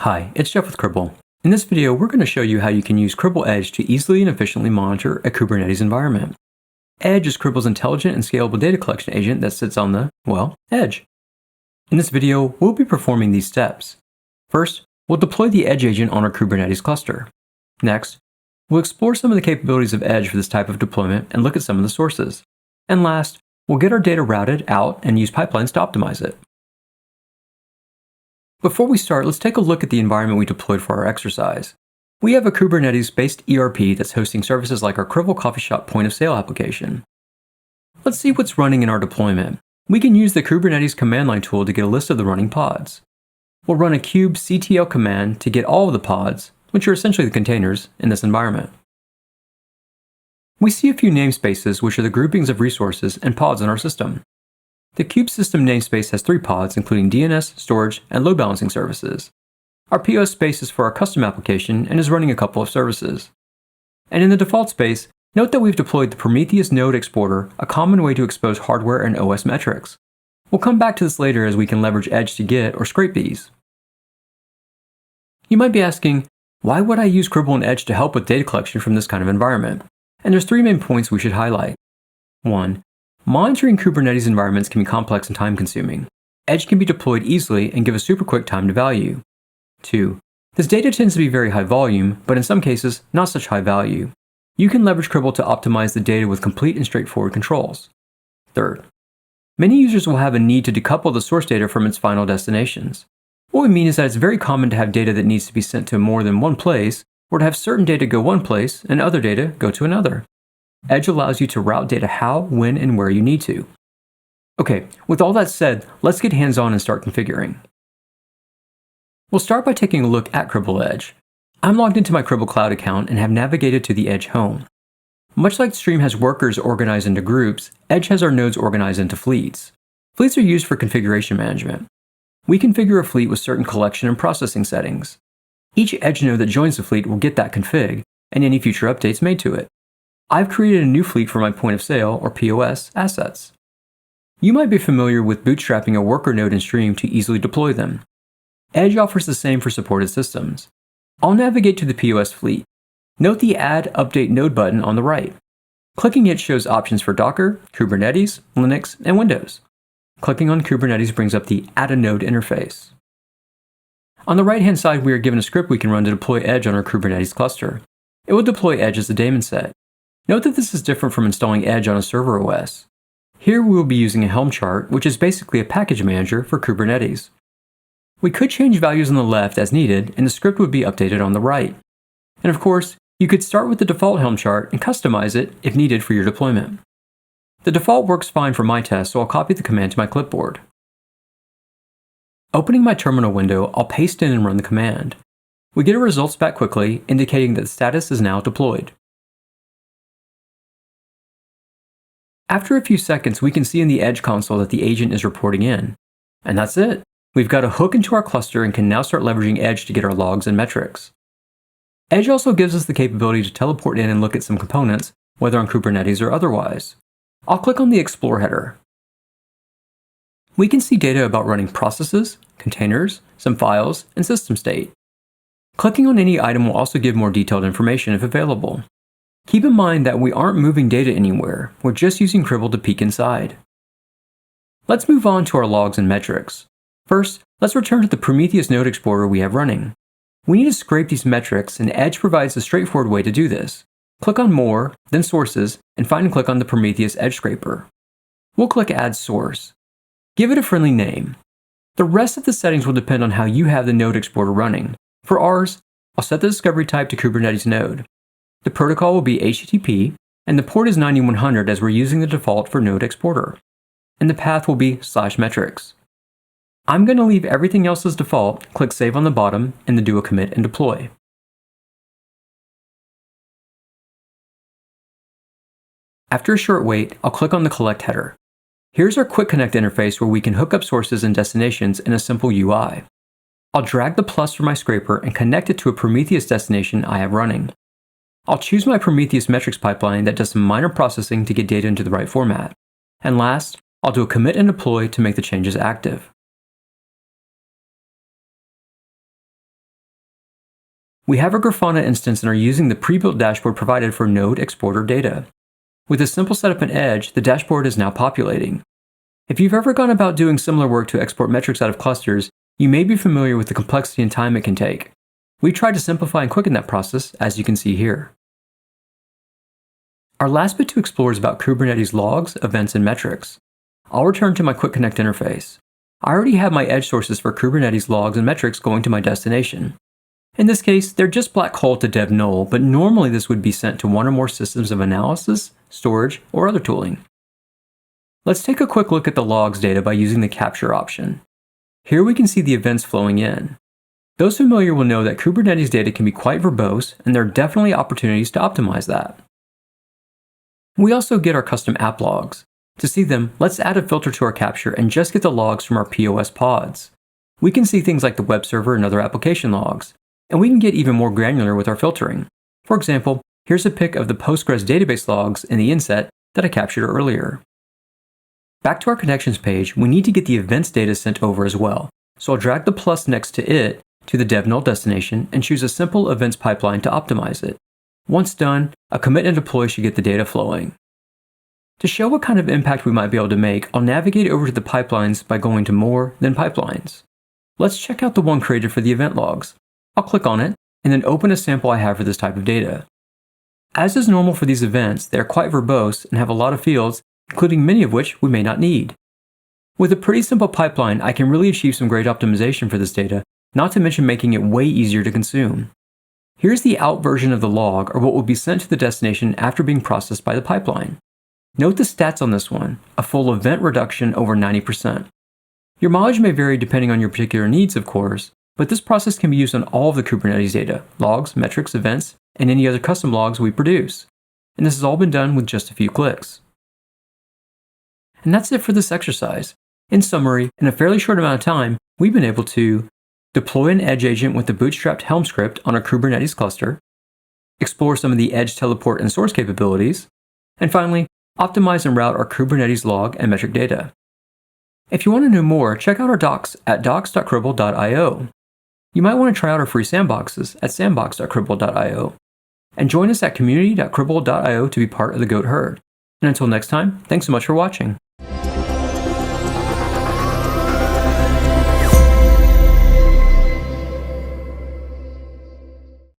Hi, it's Jeff with Cribl. In this video, we're going to show you how you can use Cribl Edge to easily and efficiently monitor a Kubernetes environment. Edge is Cribl's intelligent and scalable data collection agent that sits on the, edge. In this video, we'll be performing these steps. First, we'll deploy the Edge agent on our Kubernetes cluster. Next, we'll explore some of the capabilities of Edge for this type of deployment and look at some of the sources. And last, we'll get our data routed out and use pipelines to optimize it. Before we start, let's take a look at the environment we deployed for our exercise. We have a Kubernetes-based ERP that's hosting services like our Cribl Coffee Shop point-of-sale application. Let's see what's running in our deployment. We can use the Kubernetes command line tool to get a list of the running pods. We'll run a kubectl command to get all of the pods, which are essentially the containers, in this environment. We see a few namespaces, which are the groupings of resources and pods in our system. The kube system namespace has 3 pods, including DNS, storage, and load balancing services. Our POS space is for our custom application and is running a couple of services. And in the default space, note that we've deployed the Prometheus node exporter, a common way to expose hardware and OS metrics. We'll come back to this later as we can leverage Edge to get or scrape these. You might be asking, why would I use Cribl and Edge to help with data collection from this kind of environment? And there's 3 main points we should highlight. 1. Monitoring Kubernetes environments can be complex and time-consuming. Edge can be deployed easily and give a super quick time to value. 2. This data tends to be very high volume, but in some cases, not such high value. You can leverage Cribl to optimize the data with complete and straightforward controls. 3. Many users will have a need to decouple the source data from its final destinations. What we mean is that it's very common to have data that needs to be sent to more than one place, or to have certain data go one place and other data go to another. Edge allows you to route data how, when, and where you need to. Okay, with all that said, let's get hands-on and start configuring. We'll start by taking a look at Cribl Edge. I'm logged into my Cribl Cloud account and have navigated to the Edge home. Much like Stream has workers organized into groups, Edge has our nodes organized into fleets. Fleets are used for configuration management. We configure a fleet with certain collection and processing settings. Each Edge node that joins the fleet will get that config and any future updates made to it. I've created a new fleet for my point of sale, or POS, assets. You might be familiar with bootstrapping a worker node in Stream to easily deploy them. Edge offers the same for supported systems. I'll navigate to the POS fleet. Note the Add Update Node button on the right. Clicking it shows options for Docker, Kubernetes, Linux, and Windows. Clicking on Kubernetes brings up the Add a Node interface. On the right-hand side, we are given a script we can run to deploy Edge on our Kubernetes cluster. It will deploy Edge as a daemon set. Note that this is different from installing Edge on a server OS. Here we will be using a Helm chart, which is basically a package manager for Kubernetes. We could change values on the left as needed, and the script would be updated on the right. And of course, you could start with the default Helm chart and customize it if needed for your deployment. The default works fine for my test, so I'll copy the command to my clipboard. Opening my terminal window, I'll paste in and run the command. We get our results back quickly, indicating that the status is now deployed. After a few seconds, we can see in the Edge console that the agent is reporting in. And that's it. We've got a hook into our cluster and can now start leveraging Edge to get our logs and metrics. Edge also gives us the capability to teleport in and look at some components, whether on Kubernetes or otherwise. I'll click on the Explore header. We can see data about running processes, containers, some files, and system state. Clicking on any item will also give more detailed information if available. Keep in mind that we aren't moving data anywhere, we're just using Cribl to peek inside. Let's move on to our logs and metrics. First, let's return to the Prometheus node exporter we have running. We need to scrape these metrics, and Edge provides a straightforward way to do this. Click on More, then Sources, and find and click on the Prometheus Edge Scraper. We'll click Add Source. Give it a friendly name. The rest of the settings will depend on how you have the node exporter running. For ours, I'll set the discovery type to Kubernetes node. The protocol will be HTTP, and the port is 9100 as we're using the default for node exporter. And the path will be /metrics. I'm going to leave everything else as default, click Save on the bottom, and then do a commit and deploy. After a short wait, I'll click on the Collect header. Here's our Quick Connect interface where we can hook up sources and destinations in a simple UI. I'll drag the plus from my scraper and connect it to a Prometheus destination I have running. I'll choose my Prometheus metrics pipeline that does some minor processing to get data into the right format. And last, I'll do a commit and deploy to make the changes active. We have a Grafana instance and are using the pre-built dashboard provided for node exporter data. With a simple setup in Edge, the dashboard is now populating. If you've ever gone about doing similar work to export metrics out of clusters, you may be familiar with the complexity and time it can take. We tried to simplify and quicken that process, as you can see here. Our last bit to explore is about Kubernetes logs, events, and metrics. I'll return to my Quick Connect interface. I already have my edge sources for Kubernetes logs and metrics going to my destination. In this case, they're just black hole to dev null, but normally this would be sent to one or more systems of analysis, storage, or other tooling. Let's take a quick look at the logs data by using the capture option. Here we can see the events flowing in. Those familiar will know that Kubernetes data can be quite verbose, and there are definitely opportunities to optimize that. We also get our custom app logs. To see them, let's add a filter to our capture and just get the logs from our POS pods. We can see things like the web server and other application logs, and we can get even more granular with our filtering. For example, here's a pic of the Postgres database logs in the inset that I captured earlier. Back to our connections page, we need to get the events data sent over as well, so I'll drag the plus next to it to the dev null destination and choose a simple events pipeline to optimize it. Once done, a commit and deploy should get the data flowing. To show what kind of impact we might be able to make, I'll navigate over to the pipelines by going to More, then Pipelines. Let's check out the one created for the event logs. I'll click on it, and then open a sample I have for this type of data. As is normal for these events, they are quite verbose and have a lot of fields, including many of which we may not need. With a pretty simple pipeline, I can really achieve some great optimization for this data, not to mention making it way easier to consume. Here's the out version of the log, or what will be sent to the destination after being processed by the pipeline. Note the stats on this one, a full event reduction over 90%. Your mileage may vary depending on your particular needs, of course, but this process can be used on all of the Kubernetes data, logs, metrics, events, and any other custom logs we produce. And this has all been done with just a few clicks. And that's it for this exercise. In summary, in a fairly short amount of time, we've been able to deploy an Edge agent with the bootstrapped Helm script on our Kubernetes cluster, explore some of the Edge teleport and source capabilities, and finally, optimize and route our Kubernetes log and metric data. If you want to know more, check out our docs at docs.cribl.io. You might want to try out our free sandboxes at sandbox.cribl.io, and join us at community.cribl.io to be part of the GOAT herd. And until next time, thanks so much for watching.